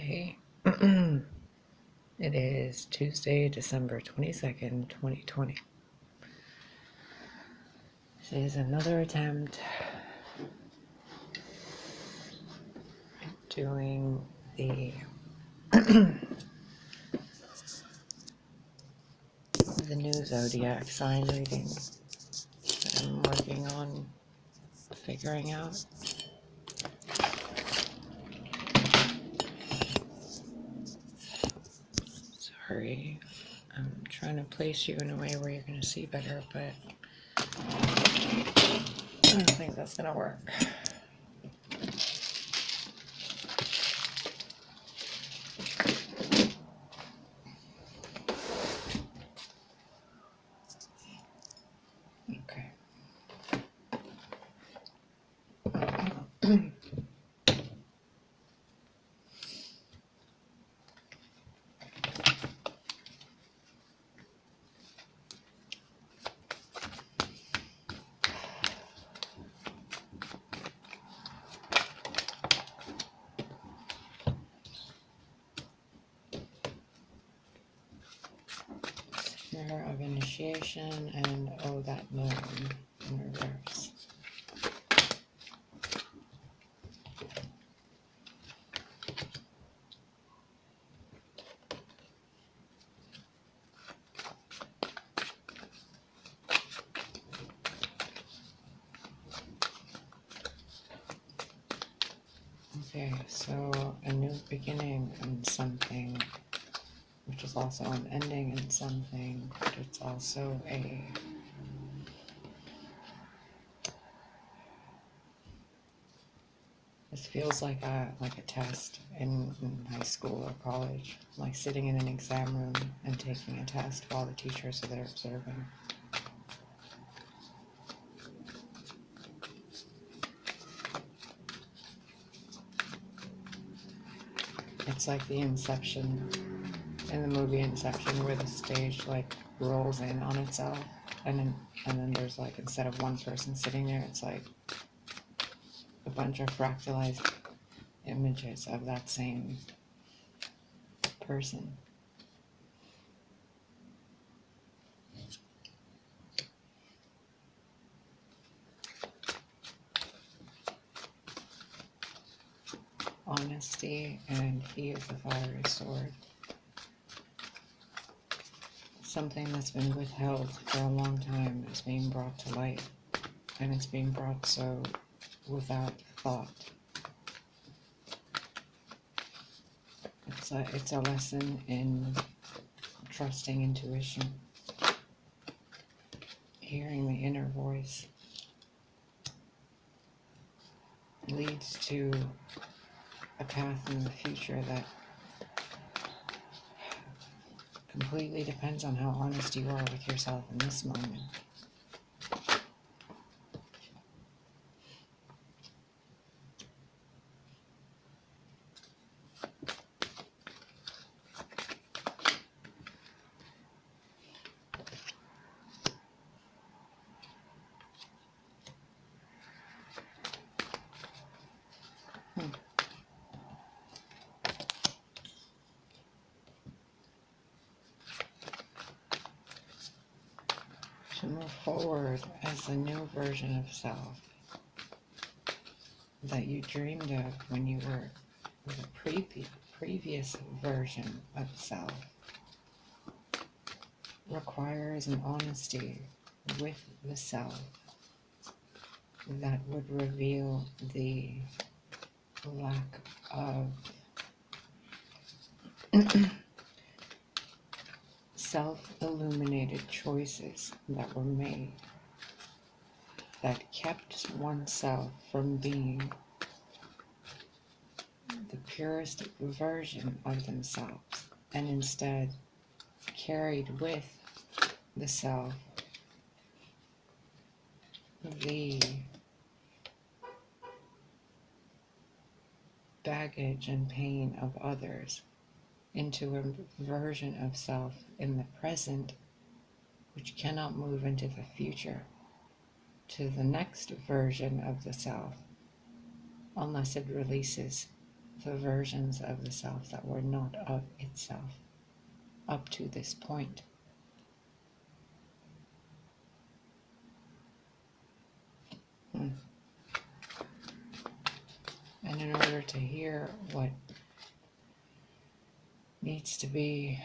Okay. It is Tuesday, December 22nd, 2020. This is another attempt at doing the the new zodiac sign reading that I'm working on figuring out. Sorry, I'm trying to place you in a way where you're going to see better, but I don't think that's going to work. Okay. Mirror of initiation and oh that moon in reverse. Okay, so a new beginning in something, which is also an ending in something, but it's also this feels like a test in high school or college, like sitting in an exam room and taking a test while the teachers are there observing. It's like the Inception, in the movie Inception, where the stage like rolls in on itself, and then there's like, instead of one person sitting there, it's like a bunch of fractalized images of that same person. Honesty, and he is the fiery sword. Something that's been withheld for a long time is being brought to light, and it's being brought so without thought. It's a lesson in trusting intuition, hearing the inner voice. Leads to a path in the future that completely depends on how honest you are with yourself in this moment. To move forward as the new version of self that you dreamed of when you were with a previous version of self requires an honesty with the self that would reveal the lack of self-illuminated choices that were made that kept oneself from being the purest version of themselves, and instead carried with the self the baggage and pain of others into a version of self in the present which cannot move into the future to the next version of the self unless it releases the versions of the self that were not of itself up to this point. And in order to hear what needs to be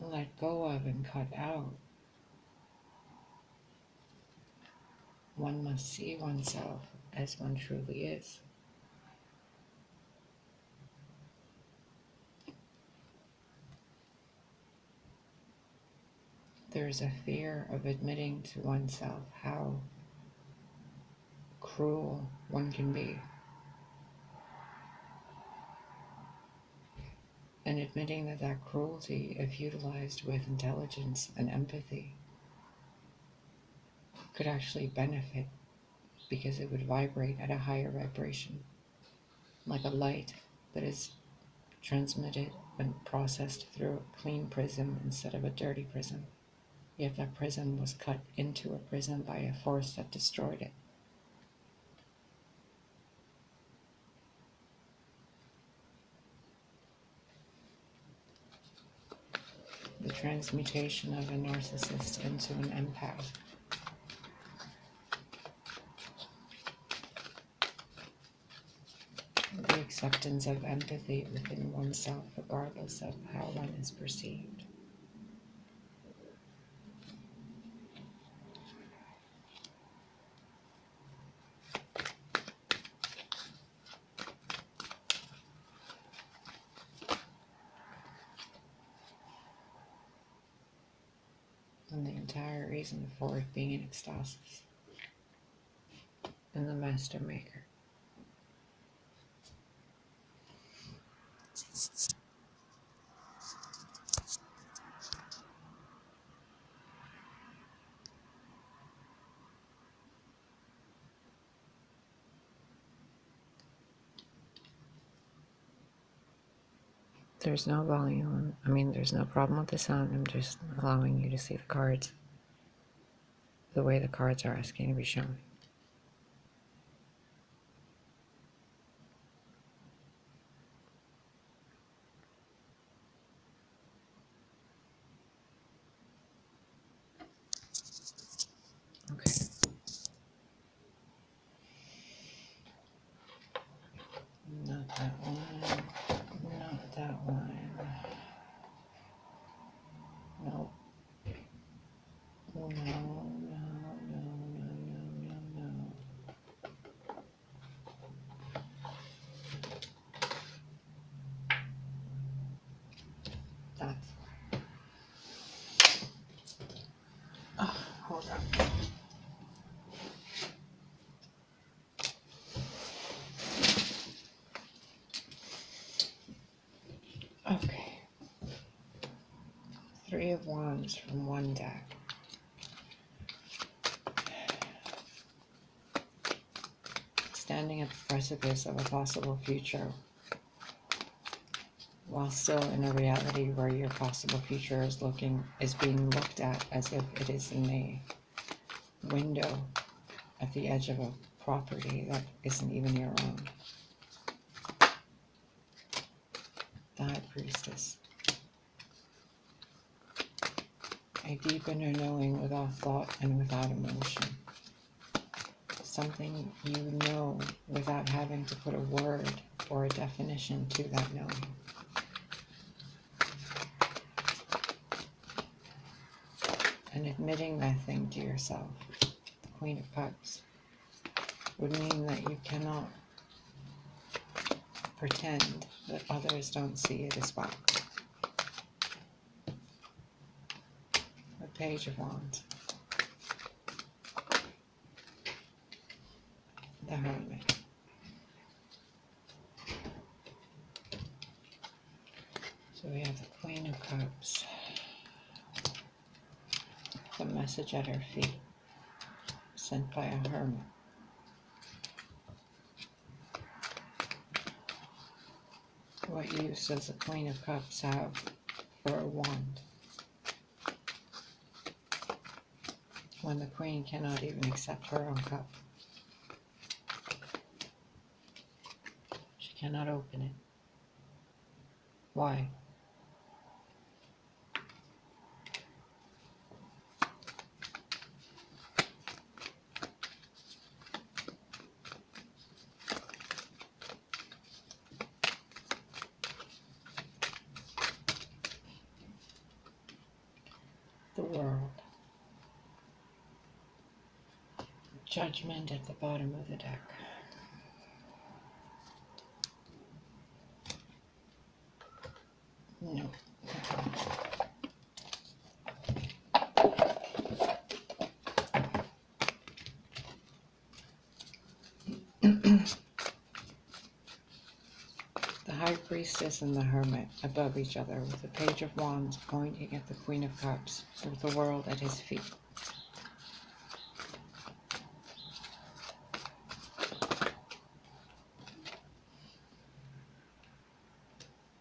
let go of and cut out, one must see oneself as one truly is. There is a fear of admitting to oneself how cruel one can be. And admitting that that cruelty, if utilized with intelligence and empathy, could actually benefit, because it would vibrate at a higher vibration, like a light that is transmitted and processed through a clean prism instead of a dirty prism. Yet that prism was cut into a prism by a force that destroyed it. The transmutation of a narcissist into an empath. The acceptance of empathy within oneself, regardless of how one is perceived. And the entire reason for it being in ecstasis in the Master Maker. There's no volume. I mean, there's no problem with the sound. I'm just allowing you to see the cards the way the cards are asking to be shown. Okay. Not that one. Not that one. Nope. No, no, no, no, no, no, no. That's. Oh, hold on. Okay. 3 of Wands from one deck. Standing at the precipice of a possible future, while still in a reality where your possible future is being looked at as if it is in a window at the edge of a property that isn't even your own. The High Priestess. A deep inner knowing without thought and without emotion. Something you know without having to put a word or a definition to that knowing. And admitting that thing to yourself, the Queen of Cups, would mean that you cannot pretend that others don't see it as well. The Page of Wands. The Hermit. So we have the Queen of Cups. The message at her feet, sent by a hermit. What use does the Queen of Cups have for a wand when the Queen cannot even accept her own cup? cannot open it. Why? The world. Judgment at the bottom of the deck. No. The High Priestess and the Hermit above each other, with the Page of Wands pointing at the Queen of Cups, with the world at his feet.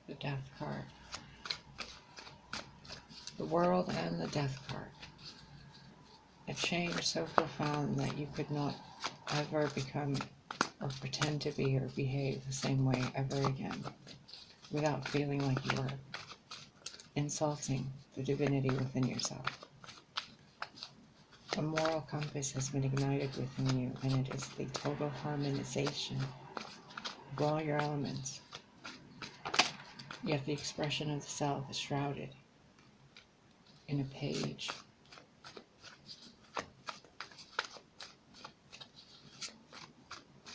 The Death card. The world and the Death card. A change so profound that you could not ever become or pretend to be or behave the same way ever again, without feeling like you were insulting the divinity within yourself. A moral compass has been ignited within you, and it is the total harmonization of all your elements. Yet the expression of the self is shrouded in a page.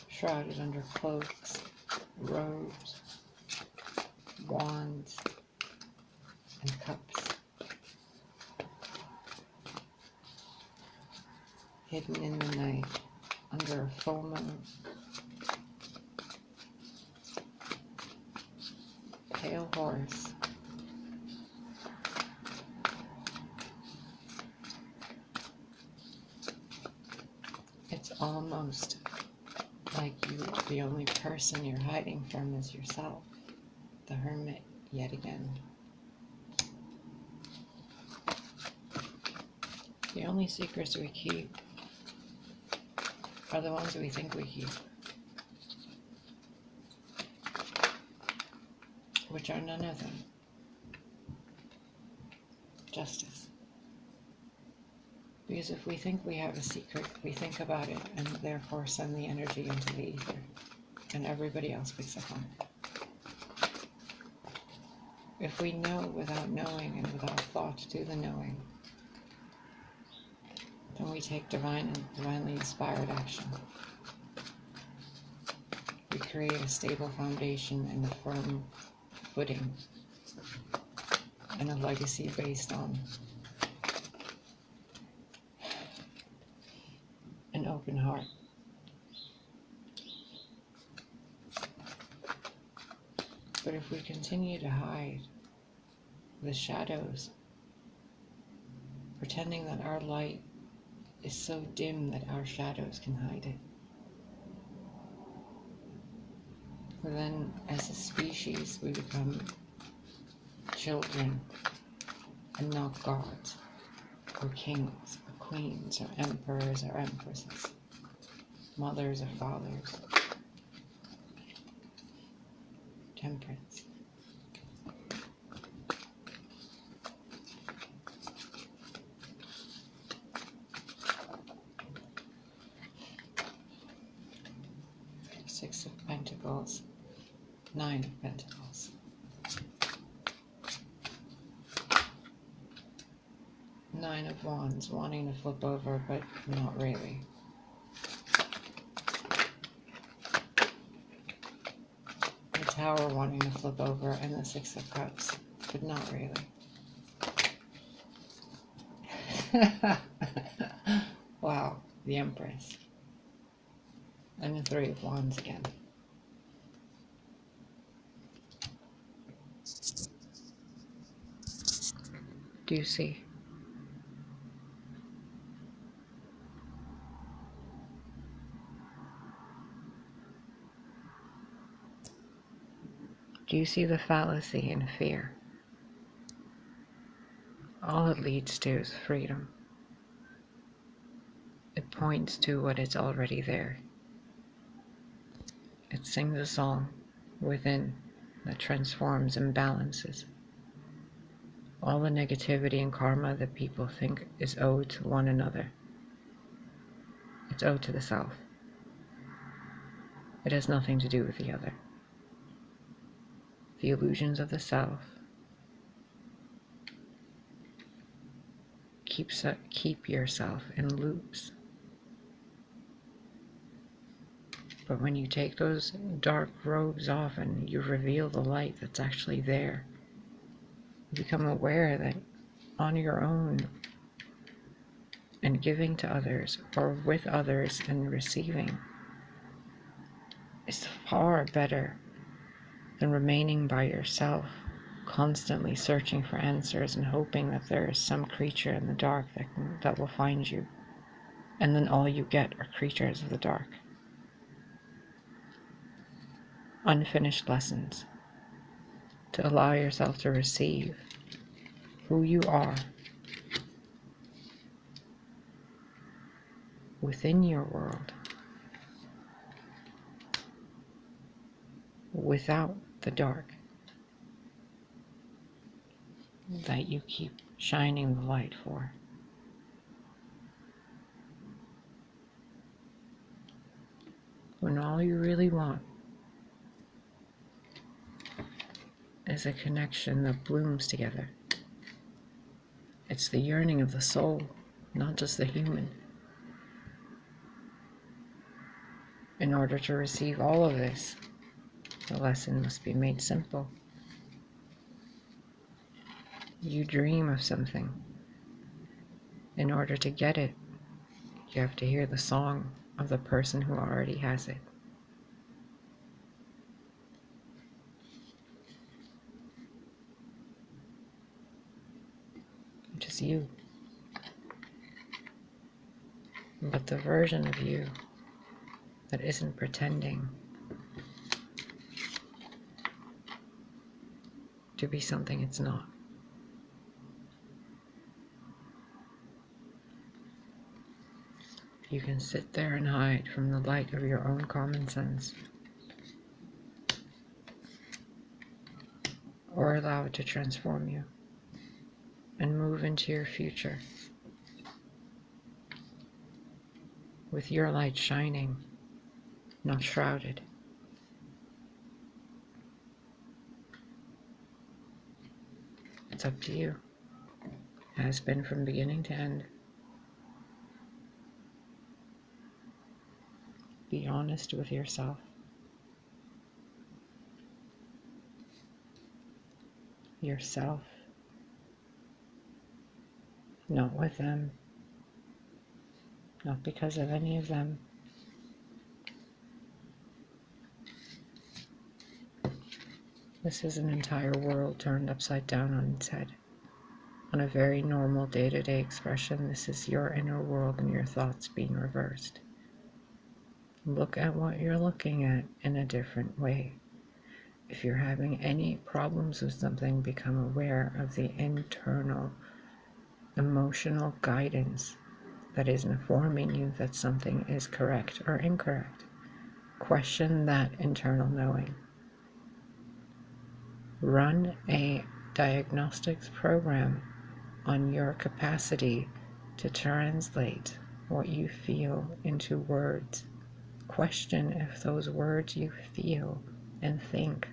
Shrouded under cloaks, robes, wands, and cups. Hidden in the night, under a full moon. Pale horse. It's almost like the only person you're hiding from is yourself, the Hermit, yet again. The only secrets we keep are the ones we think we keep, which are none of them. Justice. Because if we think we have a secret, we think about it and therefore send the energy into the ether, and everybody else picks up on it. If we know without knowing and without thought to the knowing, then we take divinely inspired action. We create a stable foundation and a firm footing, and a legacy based on an open heart. But if we continue to hide the shadows, pretending that our light is so dim that our shadows can hide it, then as a species we become children and not gods, or kings, or queens, or emperors, or empresses, mothers or fathers. Temperance. Six of Pentacles, Nine of Pentacles. Nine of Wands, wanting to flip over, but not really. The Tower wanting to flip over, and the Six of Cups, but not really. Wow, the Empress. And the Three of Wands again. Do you see? Do you see the fallacy in fear? All it leads to is freedom. It points to what is already there. It sings a song within that transforms and balances. All the negativity and karma that people think is owed to one another, it's owed to the self. It has nothing to do with the other. The illusions of the self keep yourself in loops. But when you take those dark robes off and you reveal the light that's actually there, you become aware that on your own and giving to others or with others and receiving is far better than remaining by yourself, constantly searching for answers and hoping that there is some creature in the dark that will find you. And then all you get are creatures of the dark. Unfinished lessons. To allow yourself to receive who you are within your world, without the dark that you keep shining the light for. When all you really want is a connection that blooms together. It's the yearning of the soul, not just the human. In order to receive all of this, the lesson must be made simple. You dream of something. In order to get it, you have to hear the song of the person who already has it. Which is you. But the version of you that isn't pretending to be something it's not. You can sit there and hide from the light of your own common sense, or allow it to transform you and move into your future with your light shining, not shrouded. It's up to you. It has been from beginning to end. Be honest with yourself. Yourself. Not with them. Not because of any of them. This is an entire world turned upside down on its head. On a very normal day-to-day expression, this is your inner world and your thoughts being reversed. Look at what you're looking at in a different way. If you're having any problems with something, become aware of the internal emotional guidance that is informing you that something is correct or incorrect. Question that internal knowing. Run a diagnostics program on your capacity to translate what you feel into words. Question if those words you feel and think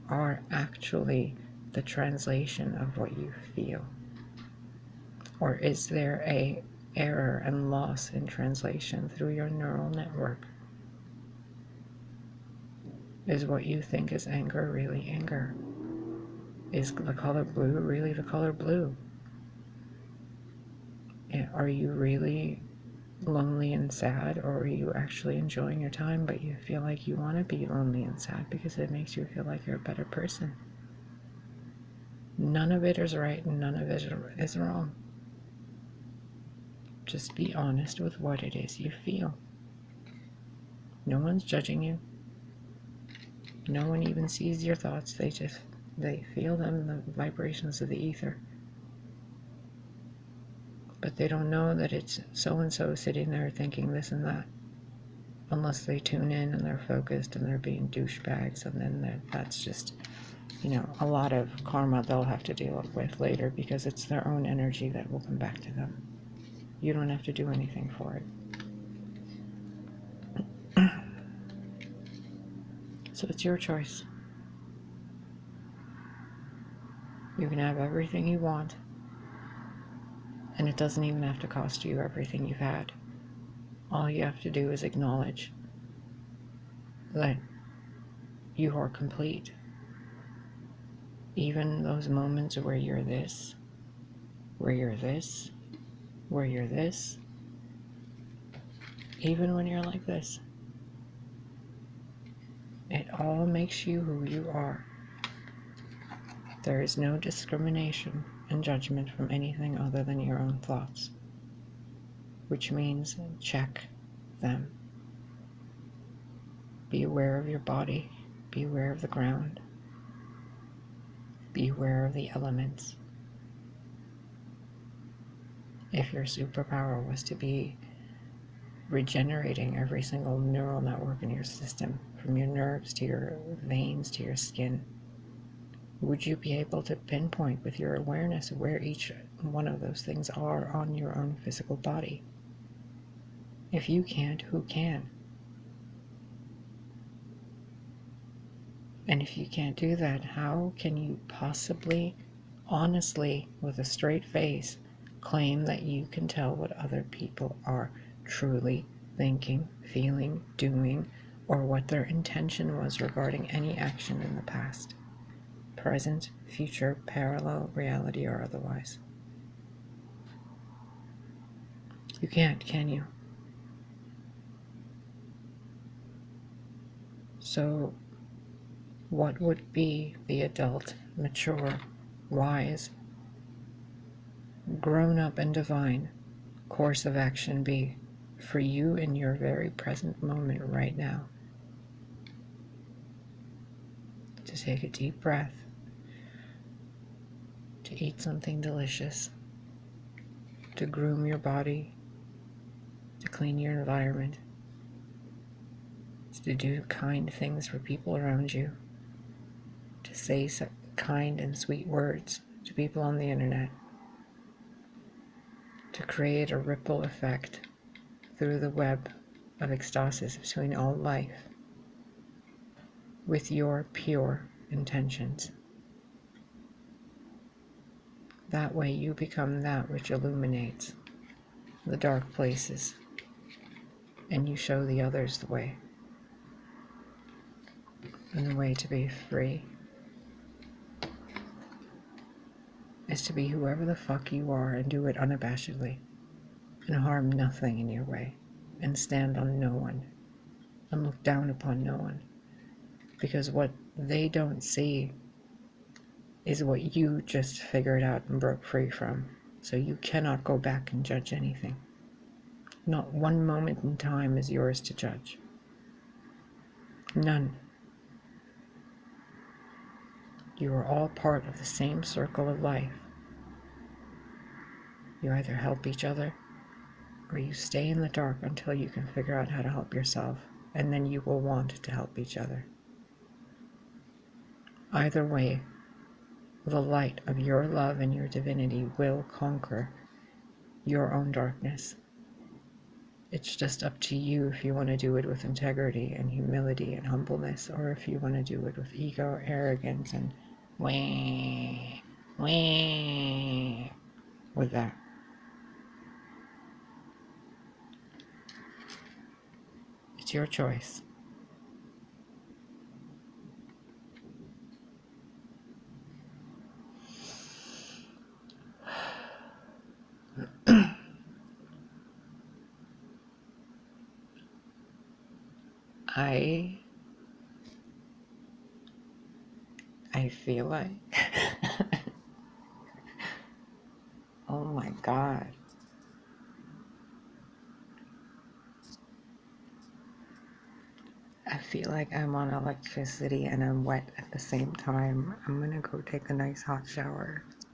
are actually the translation of what you feel. Or is there an error and loss in translation through your neural network? Is what you think is anger really anger? Is the color blue really the color blue? Are you really lonely and sad, or are you actually enjoying your time, but you feel like you want to be lonely and sad because it makes you feel like you're a better person? None of it is right and none of it is wrong. Just be honest with what it is you feel. No one's judging you. No one even sees your thoughts. They feel them, the vibrations of the ether. But they don't know that it's so-and-so sitting there thinking this and that. unless they tune in and they're focused and they're being douchebags, and then that's just, you know, a lot of karma they'll have to deal with later, because it's their own energy that will come back to them. You don't have to do anything for it. So it's your choice. You can have everything you want, and it doesn't even have to cost you everything you've had. All you have to do is acknowledge that you are complete. Even those moments where you're this, where you're this, where you're this, even when you're like this, it all makes you who you are. There is no discrimination and judgment from anything other than your own thoughts, which means check them. Be aware of your body, be aware of the ground, be aware of the elements. If your superpower was to be regenerating every single neural network in your system, from your nerves to your veins to your skin, would you be able to pinpoint with your awareness where each one of those things are on your own physical body? If you can't, who can? And if you can't do that, how can you possibly, honestly, with a straight face, claim that you can tell what other people are truly thinking, feeling, doing, or what their intention was regarding any action in the past, present, future, parallel, reality, or otherwise? You can't, can you? So, what would be the adult, mature, wise, grown up and divine course of action be for you in your very present moment right now? To take a deep breath, to eat something delicious, to groom your body, to clean your environment, to do kind things for people around you, to say kind and sweet words to people on the internet, to create a ripple effect through the web of ecstasis between all life with your pure intentions. That way you become that which illuminates the dark places, and you show the others the way. And the way to be free is to be whoever the fuck you are and do it unabashedly, and harm nothing in your way, and stand on no one, and look down upon no one, because what they don't see is what you just figured out and broke free from. So you cannot go back and judge anything. Not one moment in time is yours to judge. None. You are all part of the same circle of life. You either help each other, or you stay in the dark until you can figure out how to help yourself, and then you will want to help each other. Either way, the light of your love and your divinity will conquer your own darkness. It's just up to you if you want to do it with integrity and humility and humbleness, or if you want to do it with ego, arrogance, and with that. It's your choice. I feel like oh my God. I feel like I'm on electricity and I'm wet at the same time. I'm gonna go take a nice hot shower.